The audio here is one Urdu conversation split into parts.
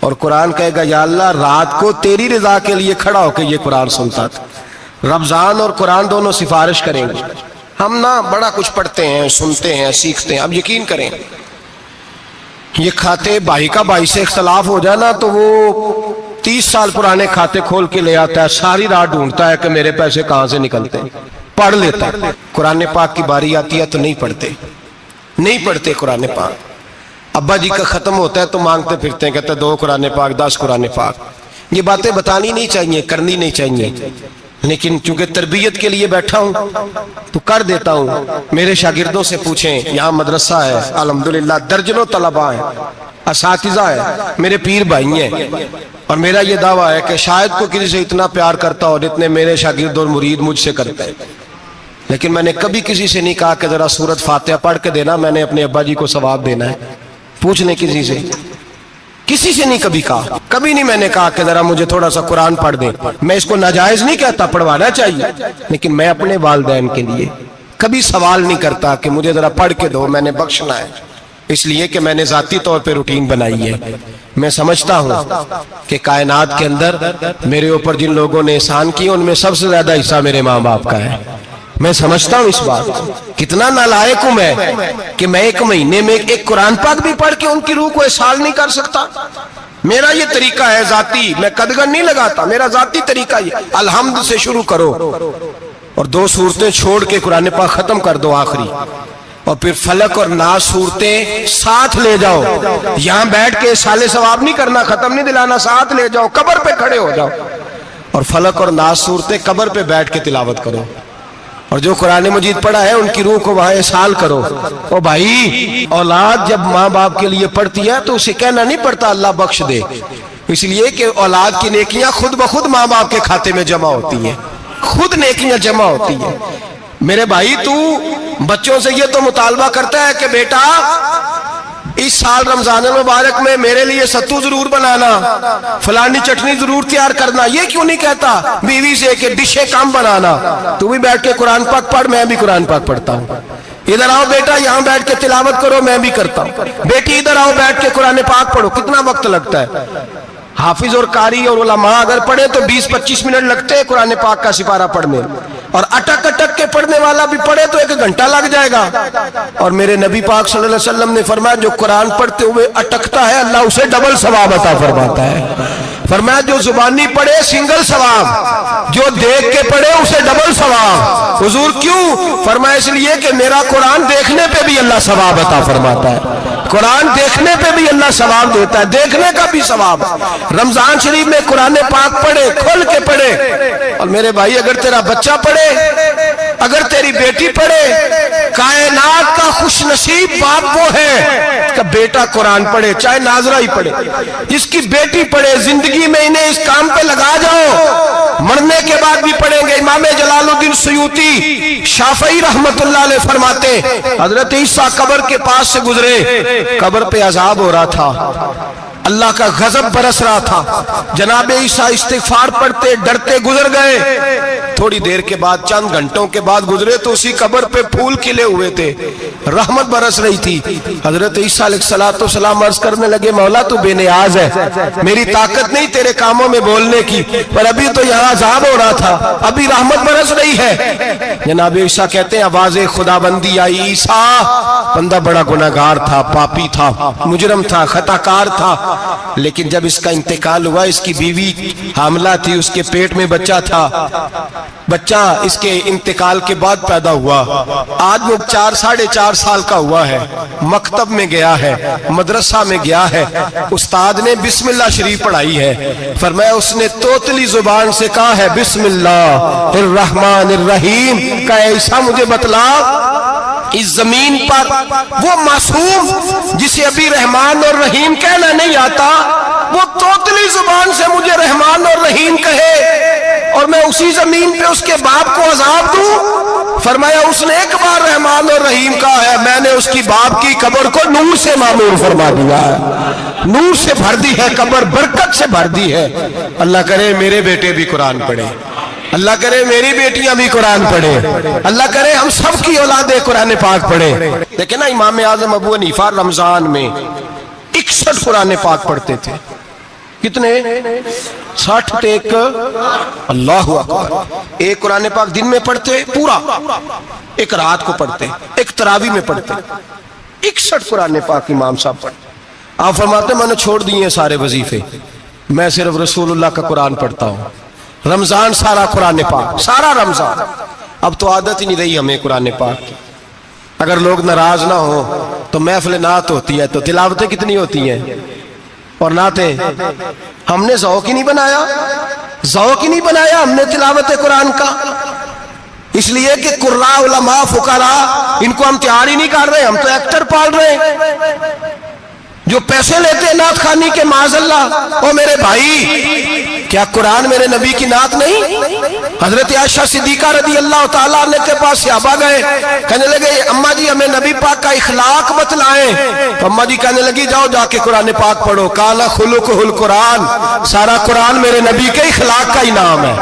اور قرآن کہے گا یا اللہ رات کو تیری رضا کے لیے کھڑا ہو کے یہ قرآن سنتا تھا۔ رمضان اور قرآن دونوں سفارش کریں گے۔ ہم نا بڑا کچھ پڑھتے ہیں، سنتے ہیں، سیکھتے ہیں، اب یقین کریں یہ کھاتے بھائی کا بھائی سے اختلاف ہو جائے نا تو وہ 30 سال پرانے کھاتے کھول کے لے آتا ہے، ساری رات ڈھونڈتا ہے کہ میرے پیسے کہاں سے نکلتے ہیں، پڑھ لیتا ہے۔ قرآن پاک کی باری آتی ہے تو نہیں پڑھتے قرآن پاک۔ ابا جی کا ختم ہوتا ہے تو مانگتے پھرتے ہیں، کہتے ہیں 2 قرآن پاک، 10 قرآن پاک۔ یہ باتیں بتانی نہیں چاہیے، کرنی نہیں چاہیے، لیکن چونکہ تربیت کے لیے بیٹھا ہوں تو کر دیتا ہوں۔ میرے شاگردوں سے پوچھیں، یہاں مدرسہ ہے الحمدللہ، درجنوں طلباء ہیں، اساتذہ ہیں، میرے پیر بھائی ہیں، اور میرا یہ دعویٰ ہے کہ شاید کوئی کسی سے اتنا پیار کرتا ہو جتنے میرے شاگرد اور مرید مجھ سے کرتے ہیں، لیکن میں نے کبھی کسی سے نہیں کہا کہ ذرا سورت فاتحہ پڑھ کے دینا، میں نے اپنے ابا جی کو ثواب دینا ہے۔ پوچھ لیں کسی سے نہیں کبھی کہا، کبھی نہیں میں نے کہا کہ ذرا مجھے تھوڑا سا قرآن پڑھ دیں۔ میں اس کو ناجائز نہیں کہتا، پڑھوانا چاہیے، لیکن میں اپنے والدین کے لیے کبھی سوال نہیں کرتا کہ مجھے ذرا پڑھ کے دو، میں نے بخشنا ہے، اس لیے کہ میں نے ذاتی طور پہ روٹین بنائی ہے۔ میں سمجھتا ہوں کہ کائنات کے اندر میرے اوپر جن لوگوں نے احسان کیے ان میں سب سے زیادہ حصہ میرے ماں باپ کا ہے۔ میں سمجھتا ہوں اس بات کو، کتنا نالائق ہوں میں کہ میں 1 مہینے میں ایک قرآن پاک بھی پڑھ کے ان کی روح کو احسال نہیں کر سکتا۔ میرا یہ طریقہ ہے ذاتی، میں قدغن نہیں لگاتا، میرا ذاتی طریقہ یہ، الحمد سے شروع کرو اور 2 سورتیں چھوڑ کے قرآن پاک ختم کر دو آخری، اور پھر فلق اور ناس صورتیں ساتھ لے جاؤ۔ یہاں بیٹھ کے سال ثواب نہیں کرنا، ختم نہیں دلانا، ساتھ لے جاؤ، قبر پہ کھڑے ہو جاؤ اور فلق اور ناس صورتیں قبر پہ بیٹھ کے تلاوت کرو، اور جو قرآن مجید پڑھا ہے ان کی روح کو وہاں احسال کرو۔ او بھائی، اولاد جب ماں باپ کے لیے پڑھتی ہے تو اسے کہنا نہیں پڑتا اللہ بخش دے، اس لیے کہ اولاد کی نیکیاں خود بخود ماں باپ کے کھاتے میں جمع ہوتی ہیں، خود نیکیاں جمع ہوتی ہیں۔ میرے بھائی تو بچوں سے یہ تو مطالبہ کرتا ہے کہ بیٹا اس سال رمضان المبارک میں میرے لیے ستو ضرور بنانا، فلانی چٹنی ضرور تیار کرنا، یہ کیوں نہیں کہتا بیوی سے کہ ڈشیں کم بنانا، تو بھی بیٹھ کے قرآن پاک پڑھ، میں بھی قرآن پاک پڑھتا ہوں، ادھر آؤ بیٹا یہاں بیٹھ کے تلاوت کرو، میں بھی کرتا ہوں، بیٹی ادھر آؤ بیٹھ کے قرآن پاک پڑھو۔ کتنا وقت لگتا ہے؟ حافظ اور قاری اور علماء اگر پڑھے تو 20-25 منٹ لگتے ہیں قرآن پاک کا سپارہ پڑھنے، اور اٹک اٹک کے پڑھنے والا بھی پڑھے تو 1 گھنٹہ لگ جائے گا۔ اور میرے نبی پاک صلی اللہ علیہ وسلم نے فرمایا جو قرآن پڑھتے ہوئے اٹکتا ہے اللہ اسے ڈبل ثواب عطا فرماتا ہے۔ فرمایا جو زبانی پڑھے سنگل ثواب، جو دیکھ کے پڑھے اسے ڈبل ثواب۔ حضور کیوں؟ فرمایا اس لیے کہ میرا قرآن دیکھنے پہ بھی اللہ ثواب عطا فرماتا ہے، قرآن دیکھنے پہ بھی اللہ ثواب دیتا ہے، دیکھنے کا بھی ثواب۔ رمضان شریف میں قرآن پاک پڑھے، کھول کے پڑھے، اور میرے بھائی اگر تیرا بچہ پڑھے، اگر تیری بیٹی پڑھے، کائنات کا خوش نصیب باپ وہ ہے کہ بیٹا قرآن پڑھے، چاہے ناظرہ ہی پڑھے، جس کی بیٹی پڑھے، زندگی میں انہیں اس کام پہ لگا جاؤ، مرنے کے بعد بھی پڑھیں گے۔ امام جلال الدین سیوطی شافعی رحمت اللہ علیہ فرماتے حضرت عیسیٰ قبر کے پاس سے گزرے، قبر پہ عذاب ہو رہا تھا، اللہ کا غضب برس رہا تھا، جناب عیسیٰ استغفار پڑھتے ڈرتے گزر گئے، تھوڑی دیر کے بعد چند گھنٹوں کے بعد گزرے تو اسی قبر پہ پھول کھلے ہوئے تھے، رحمت برس رہی تھی۔ حضرت عیسیٰ علیہ السلام عرض کرنے لگے مولا تو بے نیاز ہے، میری طاقت نہیں تیرے کاموں میں بولنے کی، پر ابھی تو یہاں عذاب ہو رہا تھا، ابھی رحمت برس رہی ہے۔ جناب عیسیٰ کہتے ہیں آواز خدا بندی آئی، عیسیٰ بندہ بڑا گناہگار تھا، پاپی تھا، مجرم تھا، خطا کار تھا، لیکن جب اس کا انتقال ہوا اس کی بیوی حاملہ تھی، اس کے پیٹ میں بچہ تھا، بچہ اس کے انتقال کے بعد پیدا ہوا، آج وہ 4-4.5 سال کا ہوا ہے، مکتب میں گیا ہے، مدرسہ میں گیا ہے، استاد نے بسم اللہ شریف پڑھائی ہے، فرمایا اس نے توتلی زبان سے کہا ہے بسم اللہ الرحمن الرحیم، کہ عیسیٰ مجھے بتلا اس زمین پر وہ معصوم جسے ابھی رحمان اور رحیم کہنا نہیں آتا، وہ توتلی زبان سے مجھے رحمان اور رحیم کہے اور میں اسی زمین پہ اس کے باپ کو عذاب دوں؟ فرمایا اس نے ایک بار رحمان اور رحیم کہا ہے، میں نے اس کی باپ کی قبر کو نور سے معمور فرما دیا ہے، نور سے بھر دی ہے قبر، برکت سے بھر دی ہے۔ اللہ کرے میرے بیٹے بھی قرآن پڑھے، اللہ کرے میری بیٹیاں بھی قرآن پڑھے، اللہ کرے ہم سب کی اولادیں قرآن پاک پڑھے۔ لیکن نا امام اعظم ابو حنیفہ رمضان میں 61 قرآن پاک پڑھتے تھے، کتنے 60 ٹیک اللہ اکبر. ایک قرآن پاک دن میں پڑھتے پورا, ایک رات کو پڑھتے, ایک تراویح میں پڑھتے. 61 قرآن پاک امام صاحب پڑھتے. آپ فرماتے میں نے چھوڑ دیے ہیں سارے وظیفے, میں صرف رسول اللہ کا قرآن پڑھتا ہوں. رمضان سارا قرآن پاک, سارا رمضان. اب تو عادت ہی نہیں رہی ہمیں قرآن پاک کی. اگر لوگ ناراض نہ ہو تو محفل نعت ہوتی ہے تو تلاوتیں کتنی ہوتی ہیں, اور نعتیں ہم نے ذوق ہی نہیں بنایا, ذوق ہی نہیں بنایا ہم نے تلاوت قرآن کا. اس لیے کہ قراء, علماء, فقراء ان کو ہم تیار ہی نہیں کر رہے, ہم تو ایکٹر پال رہے ہیں جو پیسے لیتے ہیں نعت خوانی کے. معاذ اللہ. او میرے بھائی, کیا قرآن میرے نبی کی نعت نہیں؟ حضرت عائشہ صدیقہ رضی اللہ تعالیٰ عنہ کے پاس صحابہ گئے, کہنے لگے اماں جی ہمیں نبی پاک کا اخلاق بتلائیں. تو اماں جی کہنے لگی جاؤ جا کے قرآن پاک پڑھو. قال خلقہ القرآن, سارا قرآن میرے نبی کے اخلاق کا ہی نام ہے.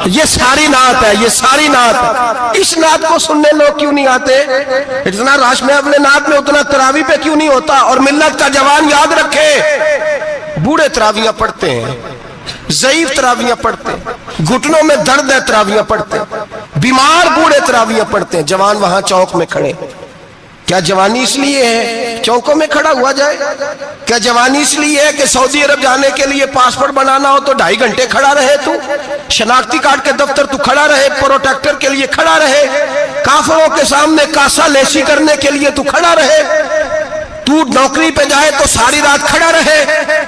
یہ ساری نعت ہے, یہ ساری نعت ہے. اس نعت کو سننے لوگ کیوں نہیں آتے؟ اتنا رش میں اپنے نعت میں اتنا تراویح پہ کیوں نہیں ہوتا؟ اور ملت کا جوان یاد رکھے, بوڑھے تراویحاں پڑھتے ہیں, ضعیف تراویحاں پڑھتے ہیں, گھٹنوں میں درد ہے تراویحاں پڑھتے ہیں, بیمار بوڑھے تراویحاں پڑھتے ہیں. جوان وہاں چوک میں کھڑے. کیا جوانی اس لیے ہے چوکوں میں کھڑا ہوا جائے؟ کیا جوانی اس لیے ہے کہ سعودی عرب جانے کے لیے پاسپورٹ بنانا ہو تو 2.5 گھنٹے کھڑا رہے تو, شناختی کارڈ کے دفتر تو کھڑا رہے, پروٹیکٹر کے لیے کھڑا رہے, کافروں کے سامنے کاسا لیسی کرنے کے لیے تو کھڑا رہے, تو نوکری پہ جائے تو ساری رات کھڑا رہے,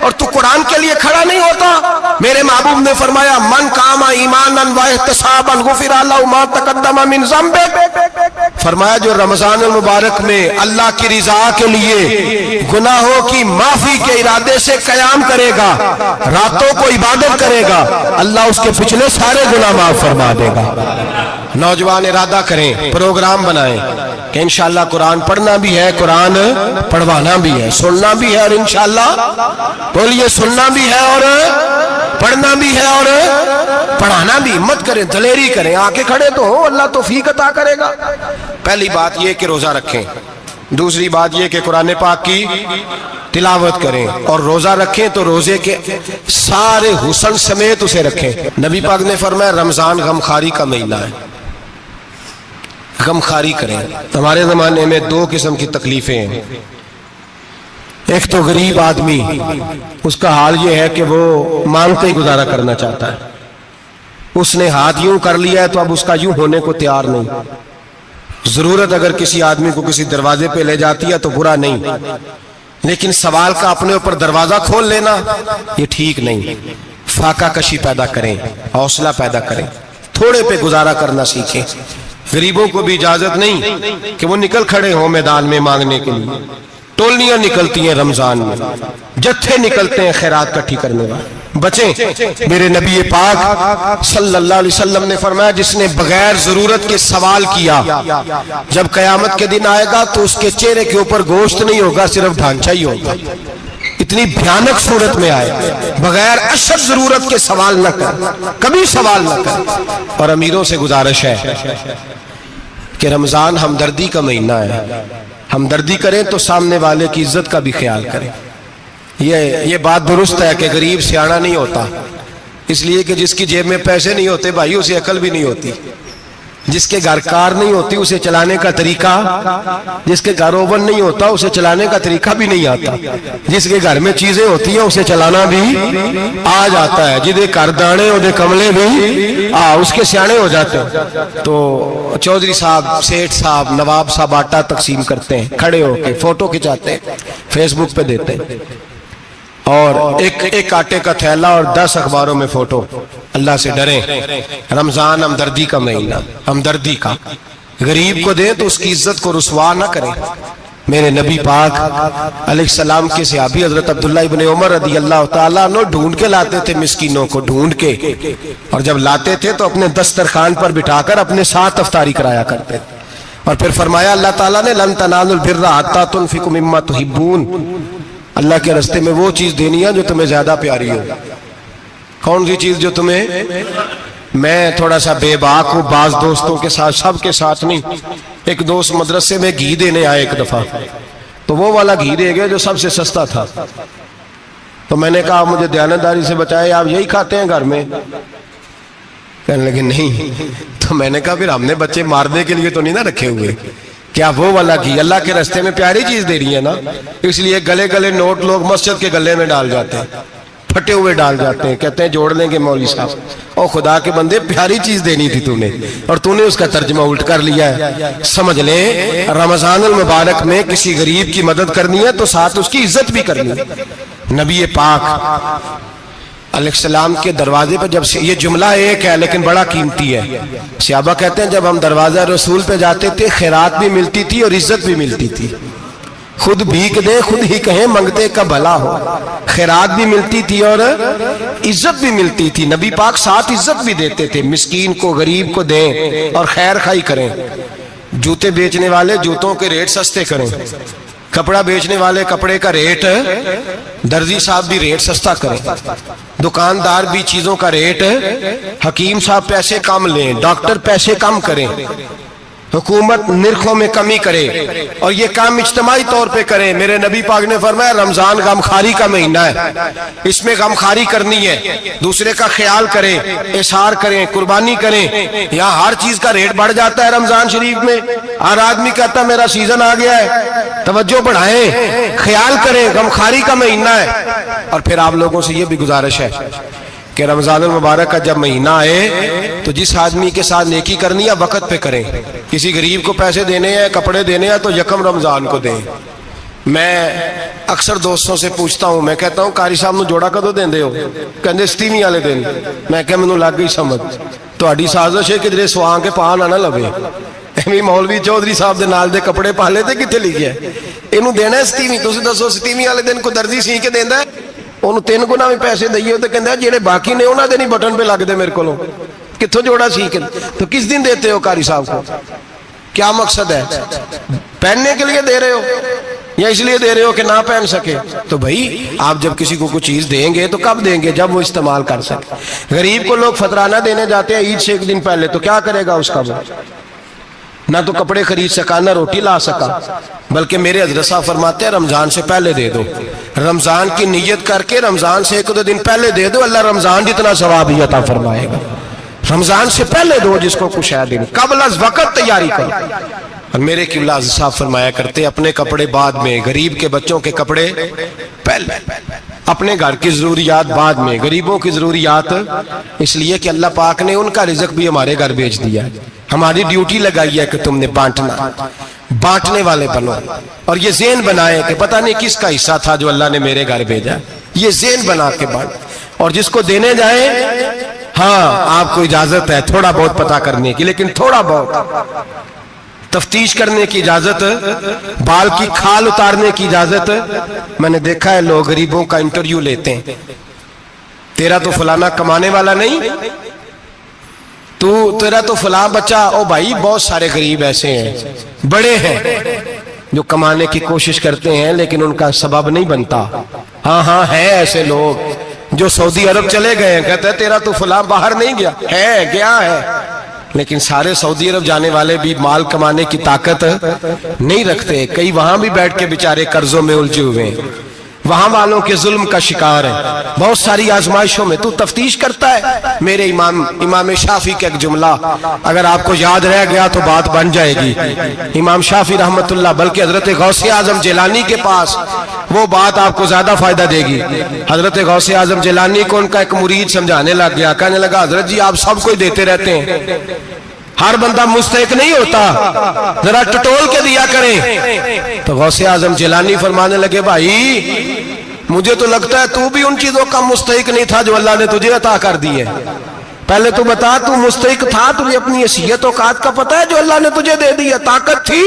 اور تو قرآن کے لیے کھڑا نہیں ہوتا؟ میرے محبوب نے فرمایا من قام ایمانا واحتسابا غفر له ما تقدم من ذنبه. فرمایا جو رمضان المبارک میں اللہ کی رضا کے لیے گناہوں کی معافی کے ارادے سے قیام کرے گا, راتوں کو عبادت کرے گا, اللہ اس کے پچھلے سارے گناہ معاف فرما دے گا. نوجوان ارادہ کریں, پروگرام بنائیں کہ انشاءاللہ قرآن پڑھنا بھی ہے, قرآن پڑھوانا بھی ہے, سننا بھی ہے, اور انشاءاللہ بولیے سننا بھی ہے اور پڑھنا بھی ہے اور پڑھانا بھی. ہمت کریں, دلیری کریں, آکے کھڑے تو ہو, اللہ توفیق عطا کرے گا. پہلی بات یہ کہ روزہ رکھیں, دوسری بات یہ کہ قرآن پاک کی تلاوت کریں, اور روزہ رکھیں تو روزے کے سارے حسن سمیت اسے رکھیں. نبی پاک نے فرمایا رمضان غمخاری کا مہینہ ہے, غمخاری کریں. ہمارے زمانے میں 2 قسم کی تکلیفیں ہیں. ایک تو غریب آدمی, اس کا حال یہ ہے کہ وہ مانگتے ہی گزارا کرنا چاہتا ہے. اس نے ہاتھ یوں کر لیا ہے تو اب اس کا یوں ہونے کو تیار نہیں. ضرورت اگر کسی آدمی کو کسی دروازے پہ لے جاتی ہے تو برا نہیں, لیکن سوال کا اپنے اوپر دروازہ کھول لینا یہ ٹھیک نہیں. فاقہ کشی پیدا کریں, حوصلہ پیدا کریں, تھوڑے پہ گزارا کرنا سیکھیں. غریبوں کو بھی اجازت نہیں کہ وہ نکل کھڑے ہوں میدان میں مانگنے کے لیے. ٹولیاں نکلتی ہیں رمضان میں, جتھے نکلتے ہیں خیرات کٹھی کرنے والے. بچیں. میرے نبی پاک صلی اللہ علیہ وسلم نے فرمایا جس نے بغیر ضرورت کے سوال کیا, جب قیامت کے دن آئے گا تو اس کے چہرے کے اوپر گوشت نہیں ہوگا, صرف ڈھانچہ ہی ہوگا. اتنی بھیانک صورت میں آئے, بغیر اشد ضرورت کے سوال نہ کر, کبھی سوال نہ کر. اور امیروں سے گزارش ہے کہ رمضان ہمدردی کا مہینہ ہے, ہمدردی کریں تو سامنے والے کی عزت کا بھی خیال کریں. یہ بات درست ہے کہ غریب سیاڑا نہیں ہوتا, اس لیے کہ جس کی جیب میں پیسے نہیں ہوتے بھائی اسے عقل بھی نہیں ہوتی. جس کے گھر کار نہیں ہوتی اسے چلانے کا طریقہ, جس کے گھر اوون نہیں ہوتا اسے چلانے کا طریقہ بھی نہیں آتا. جس کے گھر میں چیزیں ہوتی ہیں اسے چلانا بھی آ جاتا ہے. جدے گھر دانے اودے کملے بھی اس کے سیانے ہو جاتے ہیں. تو چودھری صاحب, سیٹھ صاحب, نواب صاحب آٹا تقسیم کرتے ہیں, کھڑے ہو کے فوٹو کھچاتے ہیں, فیس بک پہ دیتے ہیں, اور ایک آٹے کا تھیلا اور 10 اخباروں میں فوٹو. اللہ سے ڈریں. رمضان ہمدردی کا مہینہ, ہمدردی کا. غریب کو دیں تو اس کی عزت کو رسوا نہ کریں. میرے نبی پاک علیہ السلام کے صحابی حضرت عبداللہ ابن عمر رضی اللہ تعالیٰ عنہ ڈھونڈ کے لاتے تھے مسکینوں کو, ڈھونڈ کے, اور جب لاتے تھے تو اپنے دسترخوان پر بٹھا کر اپنے ساتھ افطاری کرایا کرتے تھے. اور پھر فرمایا اللہ تعالیٰ نے لن تنالوا البر حتی تنفقوا مما تحبون, اللہ کے راستے میں وہ چیز دینی ہے جو تمہیں زیادہ پیاری ہو. کون سی چیز جو تمہیں, میں تھوڑا سا بے باک ہوں بعض دوستوں کے ساتھ, سب کے ساتھ نہیں. ایک دوست مدرسے میں گھی دینے آئے ایک دفعہ, تو وہ والا گھی دے گئے جو سب سے سستا تھا. تو میں نے کہا مجھے دیانتداری سے بچائے، آپ یہی کھاتے ہیں گھر میں؟ کہنے لگے نہیں۔ تو میں نے کہا پھر ہم نے بچے مارنے کے لیے تو نہیں نہ رکھے ہوئے، کیا وہ والا گھی اللہ کے راستے میں پیاری چیز دے رہی ہے نا، اس لیے گلے گلے نوٹ لوگ مسجد کے گلے میں ڈال جاتے ہیں، پھٹے ہوئے ڈال جاتے ہیں، کہتے ہیں جوڑ لیں گے مولوی صاحب۔ اور خدا کے بندے پیاری چیز دینی تھی تو نے، اور تو نے اس کا ترجمہ الٹ کر لیا ہے۔ سمجھ لیں رمضان المبارک میں کسی غریب کی مدد کرنی ہے تو ساتھ اس کی عزت بھی کرنی ہے۔ نبی پاک علیہ السلام کے دروازے پر جب یہ جملہ ایک ہے لیکن بڑا قیمتی ہے، صحابہ کہتے ہیں جب ہم دروازہ رسول پہ جاتے تھے خیرات بھی ملتی تھی اور عزت بھی ملتی تھی۔ خود بھیک دے خود ہی کہیں منگتے کا بھلا ہو، خیرات بھی ملتی تھی اور عزت بھی ملتی تھی۔ نبی پاک ساتھ عزت بھی دیتے تھے، مسکین کو غریب کو دیں اور خیر خائی کریں، جوتے بیچنے والے جوتوں کے ریٹ سستے کریں، کپڑا بیچنے والے کپڑے کا ریٹ، درزی صاحب بھی ریٹ سستا کریں، دکاندار بھی چیزوں کا ریٹ، حکیم صاحب پیسے کم لیں، ڈاکٹر پیسے کم کریں، حکومت نرخوں میں کمی کرے، اور یہ کام اجتماعی طور پہ کریں۔ میرے نبی پاک نے فرمایا رمضان غمخواری کا مہینہ ہے، اس میں غمخواری کرنی ہے، دوسرے کا خیال کریں، احسار کریں، قربانی کریں۔ یہاں ہر چیز کا ریٹ بڑھ جاتا ہے رمضان شریف میں، ہر آدمی کہتا ہے میرا سیزن آ گیا ہے، توجہ بڑھائیں، خیال کریں، غمخواری کا مہینہ ہے۔ اور پھر آپ لوگوں سے یہ بھی گزارش ہے کہ رمضان المبارک کا جب مہینہ آئے تو جس آدمی کے ساتھ نیکی کرنی ہے وقت پہ کریں، کسی غریب کو پیسے دینے ہیں کپڑے دینے ہیں تو یکم رمضان کو دیں۔ میں اکثر دوستوں سے پوچھتا ہوں، میں کہتا ہوں قاری صاحب نو جوڑا کدو دیندے ہو؟ کہندے ستیویں والے دن۔ میں کہ مینوں لگ گئی سمجھ، تہاڈی سازش ہے کدھرے سواں کے پا نہ لوے، ایویں مولوی چودھری صاحب دے نال دے کپڑے پا لے تے کتے لکھیا ہے اینوں دینا ہے ستیویں؟ تسی دسو ستیویں والے دن کو درزی سی کے دیندا ہے؟ انہوں 3 گنا بھی پیسے دئیے تو کہندہ ہے جیڑے باقی نے انہاں دے نہیں بٹن پہ لگ دے میرے کو، کتھوں جوڑا سیکھ تو کس دن دیتے ہو قاری صاحب کو؟ کیا مقصد ہے؟ پہننے کے لیے دے رہے ہو یا اس لیے دے رہے ہو کہ نہ پہن سکے؟ تو بھائی آپ جب کسی کو کوئی چیز دیں گے تو کب دیں گے؟ جب وہ استعمال کر سکے۔ غریب کو لوگ فطرانہ دینے جاتے ہیں عید سے 1 دن پہلے، تو کیا کرے گا اس کا؟ وہ نہ تو کپڑے خرید سکا نہ روٹی لا سکا، بلکہ میرے حضرت صاحب فرماتے ہیں رمضان سے پہلے دے دو، رمضان کی نیت کر کے رمضان سے 1-2 دن پہلے دے دو، اللہ رمضان جتنا ثواب ہی عطا فرمائے گا۔ رمضان سے پہلے دو جس کو کچھ ہے دن، قبل از وقت تیاری کرو۔ اور میرے قبلہ صاحب فرمایا کرتے اپنے کپڑے بعد میں، غریب کے بچوں کے کپڑے پہلے، اپنے گھر کی ضروریات بعد میں، غریبوں کی ضروریات، اس لیے کہ اللہ پاک نے ان کا رزق بھی ہمارے گھر بھیج دیا ہے، ہماری ڈیوٹی لگائی ہے کہ تم نے بانٹنا، بانٹنے والے بنو، اور یہ ذہن بنائے کہ پتہ نہیں کس کا حصہ تھا جو اللہ نے میرے گھر بھیجا، یہ ذہن بنا کے بانٹ۔ اور جس کو دینے جائیں، ہاں آپ کو اجازت ہے تھوڑا بہت پتہ کرنے کی، لیکن تھوڑا بہت تفتیش کرنے کی اجازت، بال کی کھال اتارنے کی اجازت۔ میں نے دیکھا ہے لوگ غریبوں کا انٹرویو لیتے ہیں، تیرا تو فلانا کمانے والا نہیں، تیرا تو فلاں بچہ، او بھائی بہت سارے غریب ایسے ہیں، بڑے ہیں جو کمانے کی کوشش کرتے ہیں لیکن ان کا سبب نہیں بنتا۔ ہاں ہے ایسے لوگ جو سعودی عرب چلے گئے ہیں، کہتے ہیں تیرا تو فلاں باہر نہیں گیا ہے، گیا ہے، لیکن سارے سعودی عرب جانے والے بھی مال کمانے کی طاقت نہیں رکھتے، کئی وہاں بھی بیٹھ کے بیچارے قرضوں میں الجھے ہوئے ہیں، وہاں والوں کے ظلم کا شکار ہے، بہت ساری آزمائشوں میں تو تفتیش کرتا ہے۔ میرے امام شافعی کا ایک جملہ اگر آپ کو یاد رہ گیا تو بات بن جائے گی۔ امام شافعی رحمت اللہ، بلکہ حضرت غوث اعظم جیلانی کے پاس وہ بات آپ کو زیادہ فائدہ دے گی۔ حضرت غوث اعظم جیلانی کو ان کا ایک مرید سمجھانے لگ گیا، کہنے لگا حضرت جی آپ سب کو ہی دیتے رہتے ہیں، ہر بندہ مستحق نہیں ہوتا، ذرا ٹٹول کے دیا کریں۔ تو غوث اعظم جیلانی فرمانے لگے بھائی مجھے تو لگتا ہے تو بھی ان چیزوں کا مستحق نہیں تھا جو اللہ نے تجھے عطا کر دی ہے، پہلے تو بتا تو مستحق تھا، تجھے اپنی حیثیت اوقات کا پتہ ہے جو اللہ نے تجھے دے دی ہے، طاقت تھی،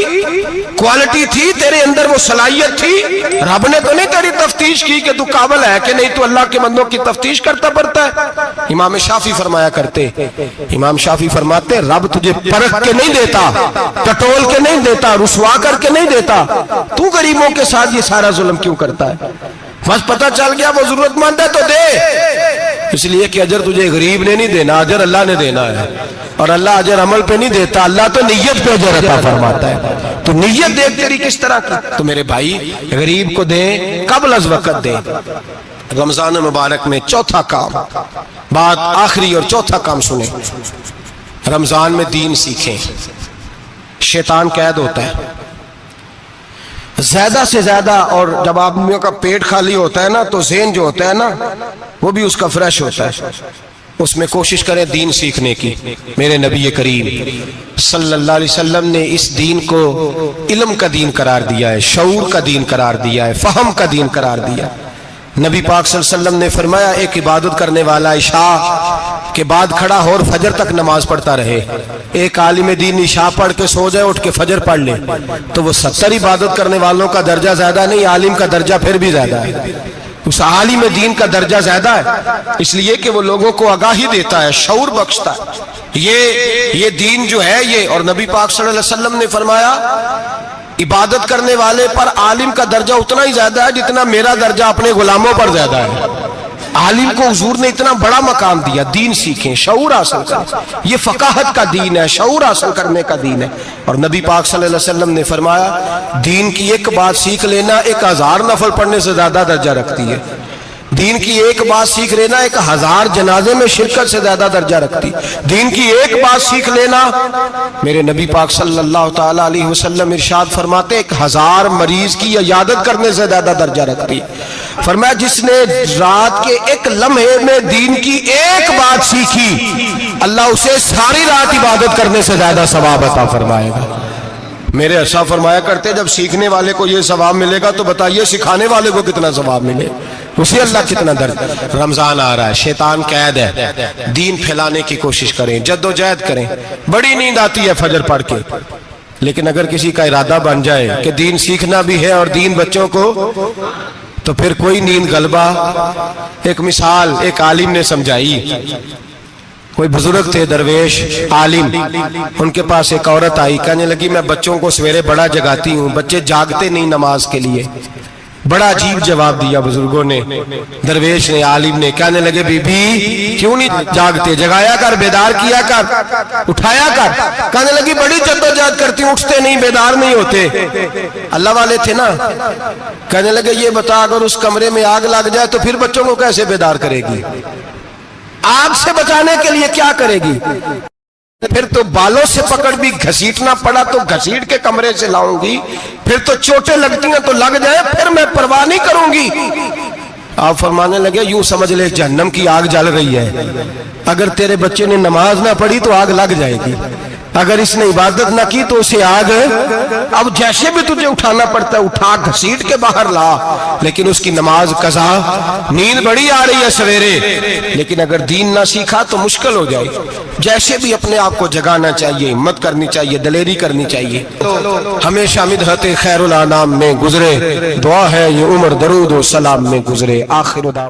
کوالٹی تھی تیرے اندر، وہ صلاحیت تھی، رب نے تو نہیں تیری تفتیش کی کہ تو قابل ہے کہ نہیں، تو اللہ کے بندوں کی تفتیش کرتا پڑتا ہے۔ امام شافعی فرمایا کرتے، امام شافعی فرماتے رب تجھے پرکھ کے نہیں دیتا، ٹٹول کے نہیں دیتا، رسوا کر کے نہیں دیتا، تو غریبوں کے ساتھ یہ سارا ظلم کیوں کرتا ہے؟ بس پتہ چل گیا وہ ضرورت مند ہے تو دے، اس لیے کہ اجر تجھے غریب نے نہیں دینا، اجر اللہ نے دینا ہے، اور اللہ اجر عمل پہ نہیں دیتا، اللہ تو نیت پہ اجر عطا فرماتا ہے۔ تو نیت دیکھ تیری کس طرح کی، تو میرے بھائی غریب کو دیں، قبل از وقت دیں، رمضان مبارک میں چوتھا کام، بات آخری اور چوتھا کام سنیں، رمضان میں دین سیکھیں۔ شیطان قید ہوتا ہے زیادہ سے زیادہ، اور جب آدمیوں کا پیٹ خالی ہوتا ہے نا تو ذہن جو ہوتا ہے نا وہ بھی اس کا فریش ہوتا ہے، اس میں کوشش کریں دین سیکھنے کی۔ میرے نبی کریم صلی اللہ علیہ وسلم نے اس دین کو علم کا دین قرار دیا ہے، شعور کا دین قرار دیا ہے، فہم کا دین قرار دیا ہے۔ نبی پاک صلی اللہ علیہ وسلم نے فرمایا ایک عبادت کرنے والا عشاء کے بعد کھڑا ہو اور فجر تک نماز پڑھتا رہے، ایک عالم دین عشاء پڑھ کے سو جائے اٹھ کے فجر پڑھ لے تو وہ 70 عبادت کرنے والوں کا درجہ زیادہ نہیں، عالم کا درجہ پھر بھی زیادہ ہے، اس عالم دین کا درجہ زیادہ ہے، اس لیے کہ وہ لوگوں کو آگاہی دیتا ہے، شعور بخشتا ہے۔ یہ دین جو ہے یہ، اور نبی پاک صلی اللہ علیہ وسلم نے فرمایا عبادت کرنے والے پر عالم کا درجہ اتنا ہی زیادہ ہے جتنا میرا درجہ اپنے غلاموں پر زیادہ ہے۔ عالم کو حضور نے اتنا بڑا مقام دیا۔ دین سیکھیں، شعور حاصل کریں، یہ فقاہت کا دین ہے، شعور حاصل کرنے کا دین ہے۔ اور نبی پاک صلی اللہ علیہ وسلم نے فرمایا دین کی ایک بات سیکھ لینا 1000 نفل پڑھنے سے زیادہ درجہ رکھتی ہے، دین کی ایک بات سیکھ لینا 1000 جنازے میں شرکت سے زیادہ درجہ رکھتی، دین کی ایک بات سیکھ لینا، میرے نبی پاک صلی اللہ تعالی علیہ وسلم ارشاد فرماتے 1000 مریض کی عیادت کرنے سے زیادہ درجہ رکھتی۔ فرمایا جس نے رات کے ایک لمحے میں دین کی ایک بات سیکھی اللہ اسے ساری رات عبادت کرنے سے زیادہ ثواب عطا فرمائے گا۔ میرے ارشاد فرمایا کرتے جب سیکھنے والے کو یہ ثواب ملے گا تو بتائیے سکھانے والے کو کتنا ثواب ملے، اسے اللہ کتنا درد۔ رمضان آ رہا ہے، شیطان قید ہے، دین پھیلانے کی کوشش کریں، جد و جہد کریں۔ بڑی نیند آتی ہے فجر پڑھ کے، لیکن اگر کسی کا ارادہ بن جائے کہ دین سیکھنا بھی ہے اور دین بچوں کو، تو پھر کوئی نیند غلبہ۔ ایک مثال ایک عالم نے سمجھائی، کوئی بزرگ تھے درویش عالم، ان کے پاس ایک عورت آئی، کہنے لگی میں بچوں کو سویرے بڑا جگاتی ہوں، بچے جاگتے نہیں نماز کے لیے۔ بڑا عجیب جواب دیا بزرگوں نے، درویش نے، عالم نے، کہنے لگے بی بی کیوں نہیں جاگتے، جگایا کر، بیدار کیا کر، اٹھایا کر۔ کہنے لگی بڑی جدوجہد کرتی ہوں، اٹھتے نہیں، بیدار نہیں ہوتے۔ اللہ والے تھے نا۔ کہنے لگے یہ بتا اگر اس کمرے میں آگ لگ جائے تو پھر بچوں کو کیسے بیدار کرے گی، آگ سے بچانے کے لیے کیا کرے گی؟ پھر تو بالوں سے پکڑ بھی گھسیٹنا پڑا تو گھسیٹ کے کمرے سے لاؤں گی، پھر تو چوٹیں لگتی ہیں تو لگ جائے، پھر میں پرواہ نہیں کروں گی۔ آپ فرمانے لگے یوں سمجھ لے جہنم کی آگ جل رہی ہے، اگر تیرے بچے نے نماز نہ پڑھی تو آگ لگ جائے گی، اگر اس نے عبادت نہ کی تو اسے آگ، اب جیسے بھی تجھے اٹھانا پڑتا ہے اٹھا گھسیٹ کے باہر لا، لیکن اس کی نماز قضا۔ نیند بڑی آ رہی ہے سویرے، لیکن اگر دین نہ سیکھا تو مشکل ہو جائے۔ جیسے بھی اپنے آپ کو جگانا چاہیے، ہمت کرنی چاہیے، دلیری کرنی چاہیے۔ ہمیشہ مدحت خیر الانام میں گزرے، دعا ہے یہ عمر درود و سلام میں گزرے۔ آخر دعویٰ